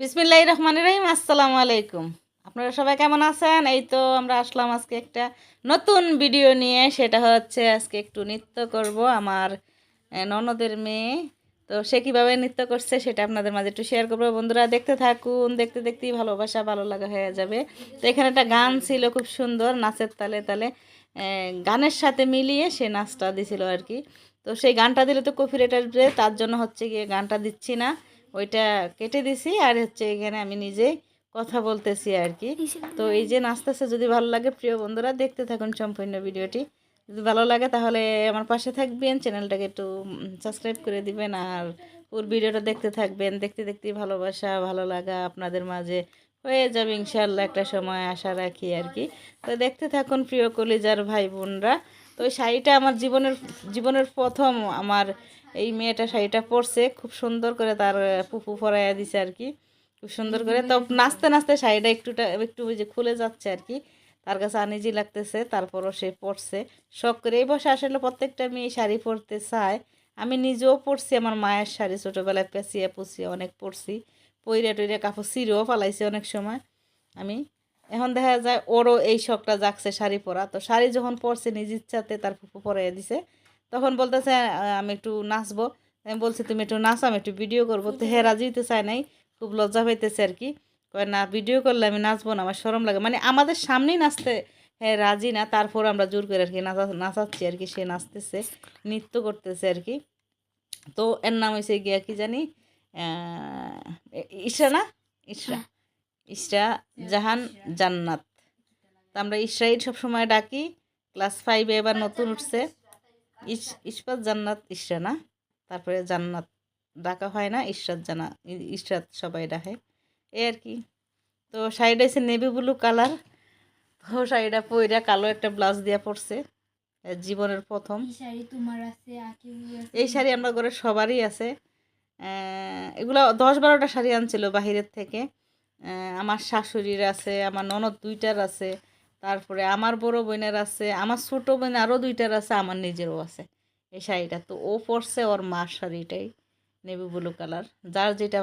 বিসমিল্লাহির রহমানির রহিম। আসসালামু আলাইকুম। আপনারা সবাই কেমন আছেন? এই তো আমরা আসলাম আজকে একটা নতুন ভিডিও নিয়ে। সেটা হচ্ছে আজকে একটু নৃত্য করব আমার ননদের মেয়ে। তো সে কীভাবে নৃত্য করছে সেটা আপনাদের মাঝে একটু শেয়ার করবো। বন্ধুরা দেখতে থাকুন, দেখতে দেখতেই ভালোবাসা ভালো লাগা হয়ে যাবে। তো এখানে একটা গান ছিল খুব সুন্দর, নাচের তালে তালে গানের সাথে মিলিয়ে সে নাচটা দিছিল আর কি। তো সেই গানটা দিলে তো কপিরাইট আসবে, তার জন্য হচ্ছে গিয়ে গানটা দিচ্ছি না, ওইটা কেটে দিছি। আর হচ্ছে এখানে আমি নিজেই কথা বলতেছি আর কি। তো এই যে নাচতেছে, যদি ভালো লাগে প্রিয় বন্ধুরা দেখতে থাকুন সম্পূর্ণ ভিডিওটি। যদি ভালো লাগে তাহলে আমার পাশে থাকবেন, চ্যানেলটাকে একটু সাবস্ক্রাইব করে দিবেন আর পুরো ভিডিওটা দেখতে থাকবেন। দেখতে দেখতেই ভালোবাসা ভালো লাগা আপনাদের মাঝে হয়ে যাবে ইনশাআল্লাহ, একটা সময় আশা রাখি আর কি। তো দেখতে থাকুন প্রিয় কলিজার ভাই বোনরা। তো ওই শাড়িটা আমার জীবনের প্রথম আমার এই মেয়েটা শাড়িটা পরছে, খুব সুন্দর করে তার পুপু পরাইয়া দিছে আর কি, খুব সুন্দর করে। তো নাচতে নাচতে শাড়িটা একটু ওই যে খুলে যাচ্ছে আর কি, তার কাছে আনিজি লাগতেছে, তারপরও সে পরছে শখ করে। এই বসে আসলে প্রত্যেকটা মেয়ে শাড়ি পরতে চায়। আমি নিজেও পরছি আমার মায়ের শাড়ি, ছোটোবেলায় পেঁচিয়ে পুষিয়ে অনেক পরছি, পইরা টইরা কাপড় চিরেও পালাইছি অনেক সময় আমি। এখন দেখা যায় ওরও এই শখটা জাগছে শাড়ি পরা। তো শাড়ি যখন পরছে নিজ ইচ্ছাতে তার ফুপু পরাইয়া দিছে, তখন বলতেছে আমি একটু নাচবো। আমি বলছি তুমি একটু নাচো, আমি একটু ভিডিও করবো। তো হ্যাঁ, রাজি হইতে চায় নাই, খুব লজ্জা পাইতেছে আর কি। কয় না, ভিডিও করলে আমি নাচবো না, আমার শরম লাগে। মানে আমাদের সামনেই নাচতে হ্যাঁ রাজি না, তারপর আমরা জোর করে আর কি নাচাচ্ছি আর কি। সে নাচতেছে, নৃত্য করতেছে আর কি। তো এর নাম হয়েছে গিয়া কি জানি, ইশরা না, ইশরা ইশরা জাহান জান্নাত। তো আমরা ইশরাই সবসময় ডাকি। ক্লাস 5-এ এবার নতুন উঠছে। ইশরাত জান্নাত ইশরা না, তারপরে জান্নাত ডাকা হয় না, ইশরাত সবাই ডাকে এই আর কি। তো শাড়িটা হচ্ছে নেভি ব্লু কালার। তো শাড়িটা পইরা কালো একটা ব্লাউজ দিয়া পড়ছে, জীবনের প্রথম। এই শাড়ি আমরা ঘরে সবারই আছে। এগুলো 10-12টা শাড়ি আনছিল বাহিরের থেকে। আমার শাশুড়ির আছে, আমার ননদ 2টার আছে, তারপরে আমার বড় বোনের আছে, আমার ছোট বোন আরও 2টার আছে, আমার নিজেরও আছে এই শাড়িটা। তো ও পরছে ওর মার শাড়িটাই, নেভি ব্লু কালার, যার যেটা